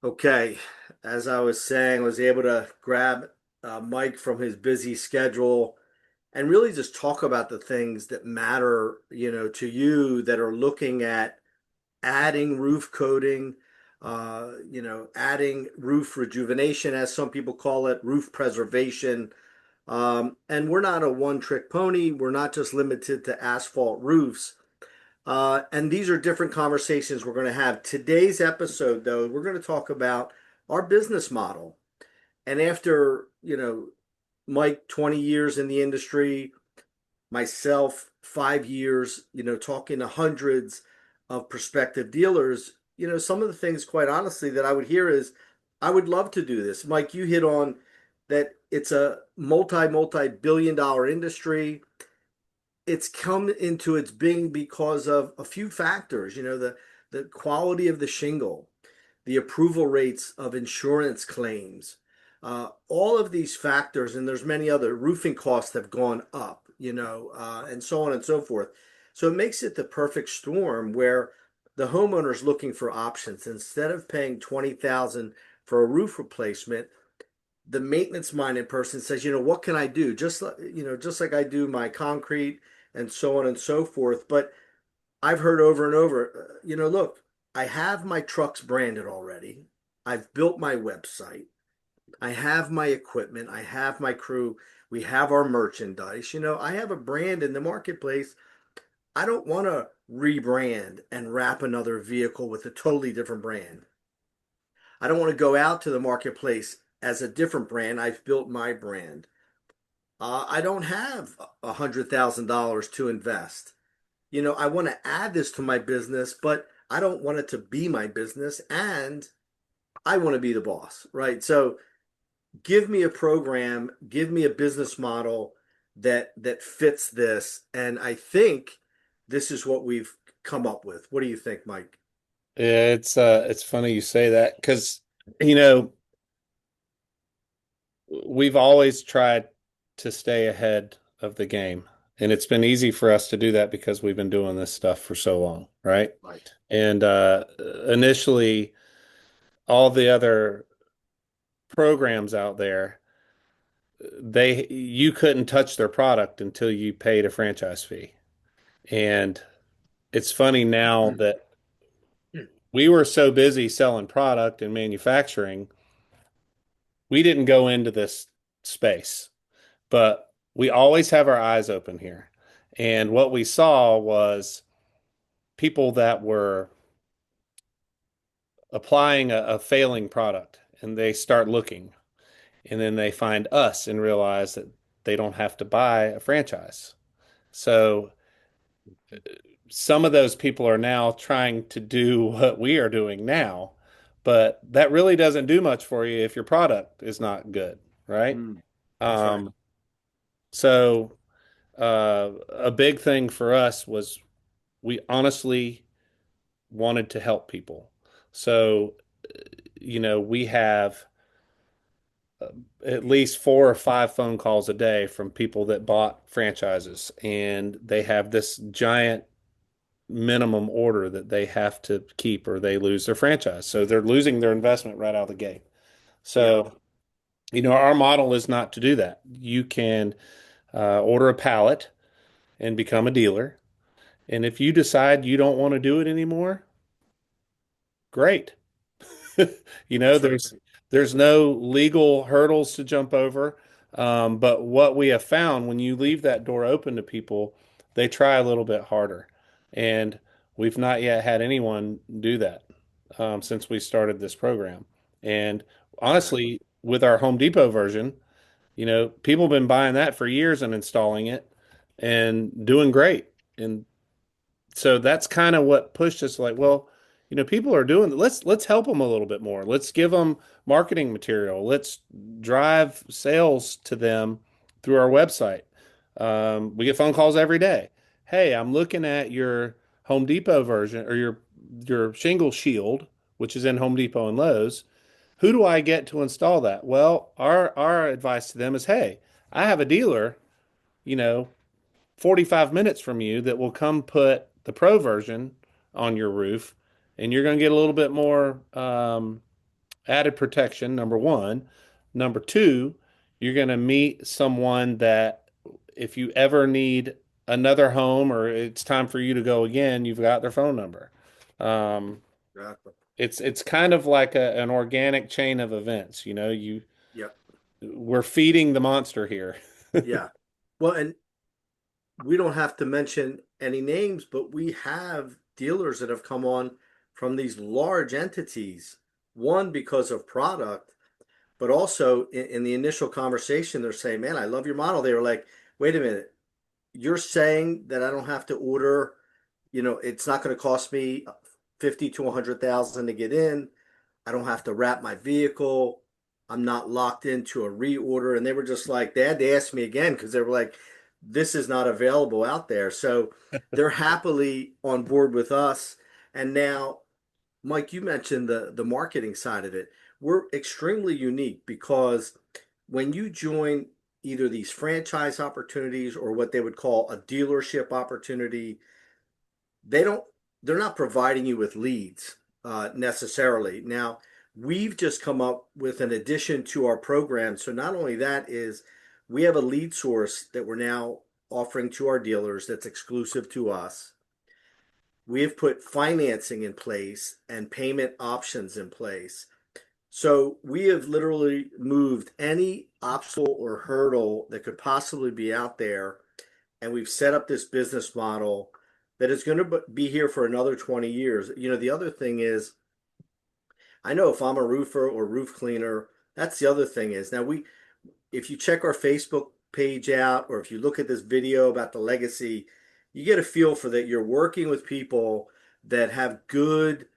Okay, as I was saying, I was able to grab Mike from his busy schedule and really just talk about the things that matter, to you that are looking at adding roof coating, adding roof rejuvenation, as some people call it, roof preservation. And we're not a one-trick pony. We're not just limited to asphalt roofs. And these are different conversations we're going to have. Today's episode, though, we're going to talk about our business model. And after, Mike, 20 years in the industry, myself, 5 years, talking to hundreds of prospective dealers, some of the things, quite honestly, that I would hear is, I would love to do this. Mike, you hit on that it's a multi-billion dollar industry. It's come into its being because of a few factors, the quality of the shingle, the approval rates of insurance claims, all of these factors, and there's many other. Roofing costs have gone up, and so on and so forth. So it makes it the perfect storm where the homeowner's looking for options. Instead of paying 20,000 for a roof replacement, the maintenance minded person says, what can I do? Just like I do my concrete and so on and so forth. But I've heard over and over, look, I have my trucks branded already. I've built my website. I have my equipment. I have my crew. We have our merchandise. I have a brand in the marketplace. I don't want to rebrand and wrap another vehicle with a totally different brand. I don't want to go out to the marketplace as a different brand. I've built my brand. I don't have $100,000 to invest. I want to add this to my business, but I don't want it to be my business, and I want to be the boss, right? So give me a program, give me a business model that fits this, and I think this is what we've come up with. What do you think, Mike? Yeah, it's funny you say that because you know we've always tried to stay ahead of the game, and it's been easy for us to do that because we've been doing this stuff for so long, right? Right. And initially, all the other programs out there, they you couldn't touch their product until you paid a franchise fee. And it's funny now that we were so busy selling product and manufacturing, we didn't go into this space. But we always have our eyes open here. And what we saw was people that were applying a failing product and they start looking and then they find us and realize that they don't have to buy a franchise. So some of those people are now trying to do what we are doing now, but that really doesn't do much for you if your product is not good, right? Mm, that's right. Um, so a big thing for us was we honestly wanted to help people. So, we have uh, at least 4 or 5 phone calls a day from people that bought franchises, and they have this giant minimum order that they have to keep or they lose their franchise. So they're losing their investment right out of the gate. Yep. So, our model is not to do that. You can order a pallet and become a dealer. And if you decide you don't want to do it anymore, great. You know, That's right. there's no legal hurdles to jump over. But what we have found when you leave that door open to people, they try a little bit harder. And we've not yet had anyone do that since we started this program. And Exactly. honestly, with our Home Depot version, people have been buying that for years and installing it and doing great. And so that's kind of what pushed us like, well, people are doing, let's help them a little bit more. Let's give them marketing material. Let's drive sales to them through our website. We get phone calls every day. Hey, I'm looking at your Home Depot version or your Shingle Shield, which is in Home Depot and Lowe's. Who do I get to install that? Well, our advice to them is, hey, I have a dealer, you know, 45 minutes from you that will come put the pro version on your roof, and you're going to get a little bit more added protection, number one. Number two, you're going to meet someone that if you ever need another home or it's time for you to go again, you've got their phone number. Um, Exactly. it's kind of like an organic chain of events. You Yeah. we're feeding the monster here. Yeah. Well, and we don't have to mention any names, but we have dealers that have come on from these large entities. One, because of product, but also in the initial conversation, they're saying, "Man, I love your model." They were like, "Wait a minute, you're saying that I don't have to order, it's not going to cost me 50 to 100,000 to get in. I don't have to wrap my vehicle. I'm not locked into a reorder." And they were just like, they had to ask me again because they were like, this is not available out there. So they're happily on board with us. And now, Mike, you mentioned the marketing side of it. We're extremely unique because when you join either these franchise opportunities or what they would call a dealership opportunity, they don't they're not providing you with leads necessarily. Now, we've just come up with an addition to our program. So not only that is we have a lead source that we're now offering to our dealers that's exclusive to us. We have put financing in place and payment options in place. So we have literally moved any obstacle or hurdle that could possibly be out there, and we've set up this business model that is going to be here for another 20 years. The other thing is, I know if I'm a roofer or roof cleaner, that's the other thing is now if you check our Facebook page out or if you look at this video about the legacy, you get a feel for that you're working with people that have good,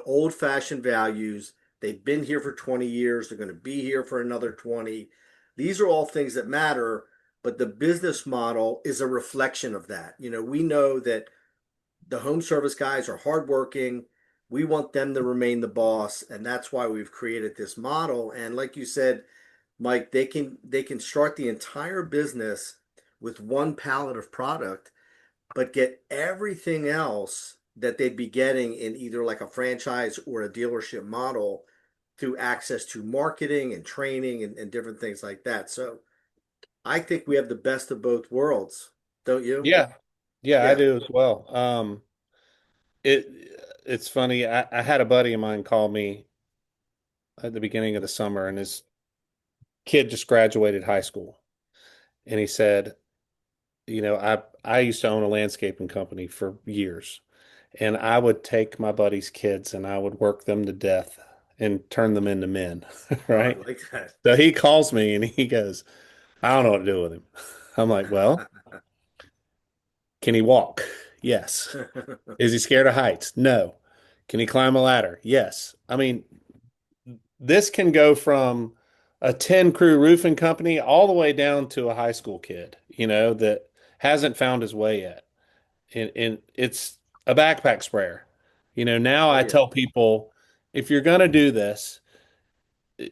old-fashioned values. They've been here for 20 years. They're going to be here for another 20. These are all things that matter, but the business model is a reflection of that. We know that the home service guys are hardworking. We want them to remain the boss, and that's why we've created this model. And like you said, Mike, they can start the entire business with one pallet of product, but get everything else that they'd be getting in either like a franchise or a dealership model through access to marketing and training and different things like that. So I think we have the best of both worlds, don't you? Yeah. Yeah, I Yeah. do as well. It it's funny. I had a buddy of mine call me at the beginning of the summer, and his kid just graduated high school, and he said, I used to own a landscaping company for years, and I would take my buddy's kids and I would work them to death and turn them into men, Oh, I right? like that. So he calls me and he goes, I don't know what to do with him. I'm like, well, can he walk? Yes. Is he scared of heights? No. Can he climb a ladder? Yes. I mean, this can go from a 10 crew roofing company all the way down to a high school kid, that hasn't found his way yet. And it's a backpack sprayer. Now Oh I yeah. tell people if you're going to do this,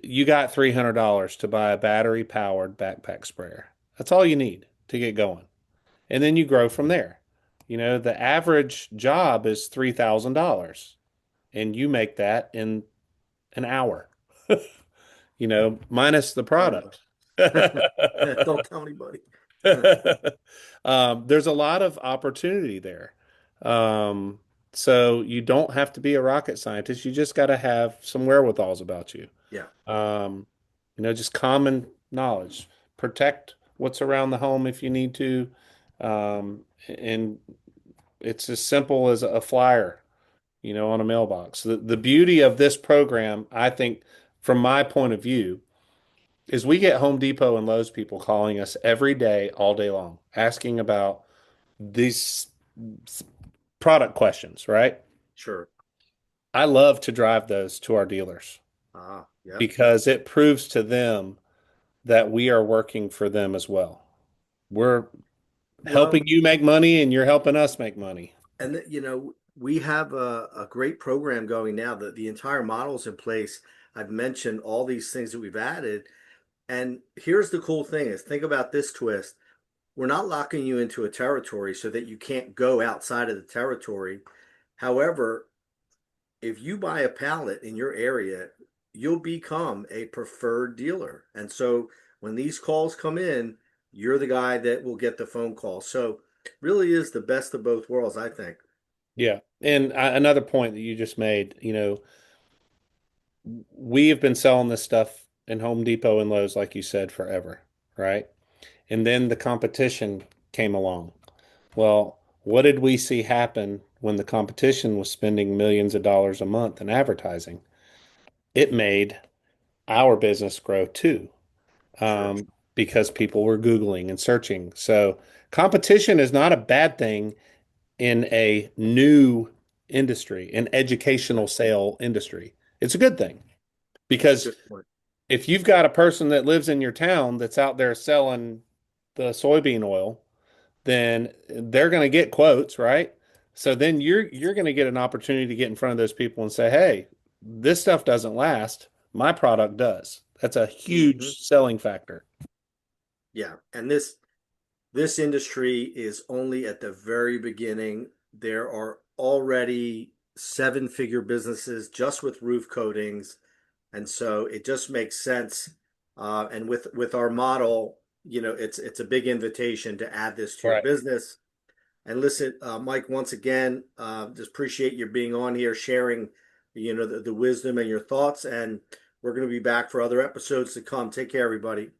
you got $300 to buy a battery powered backpack sprayer. That's all you need to get going. And then you grow from there. The average job is $3,000 and you make that in an hour, minus the Oh no. product. Don't tell anybody. There's a lot of opportunity there. Um, so you don't have to be a rocket scientist. You just got to have some wherewithals about you. Yeah. Um, just common knowledge. Protect what's around the home if you need to. And it's as simple as a flyer, on a mailbox. The beauty of this program, I think, from my point of view, is we get Home Depot and Lowe's people calling us every day, all day long, asking about these product questions, right? Sure. I love to drive those to our dealers Ah, yep. because it proves to them that we are working for them as well. We're helping Well, you make money and you're helping us make money. and we have a great program going now. The entire model's in place. I've mentioned all these things that we've added. And here's the cool thing is think about this twist. We're not locking you into a territory so that you can't go outside of the territory. However, if you buy a pallet in your area, you'll become a preferred dealer. And so when these calls come in, you're the guy that will get the phone call. So really is the best of both worlds, I think. Yeah. And another point that you just made, we have been selling this stuff in Home Depot and Lowe's, like you said, forever, right? And then the competition came along. Well, what did we see happen when the competition was spending millions of dollars a month in advertising? It made our business grow too, Sure. because people were Googling and searching. So competition is not a bad thing in a new industry, an educational sale industry. It's a good thing because Good point. if you've got a person that lives in your town that's out there selling the soybean oil, then they're going to get quotes, right? So then you're going to get an opportunity to get in front of those people and say, "Hey, this stuff doesn't last. My product does." That's a Mhm. huge selling factor. Yeah. And this industry is only at the very beginning. There are already seven-figure businesses just with roof coatings. And so it just makes sense. And with our model, it's a big invitation to add this to your Right. business. And listen, Mike, once again, just appreciate your being on here, sharing, the wisdom and your thoughts. And we're going to be back for other episodes to come. Take care, everybody.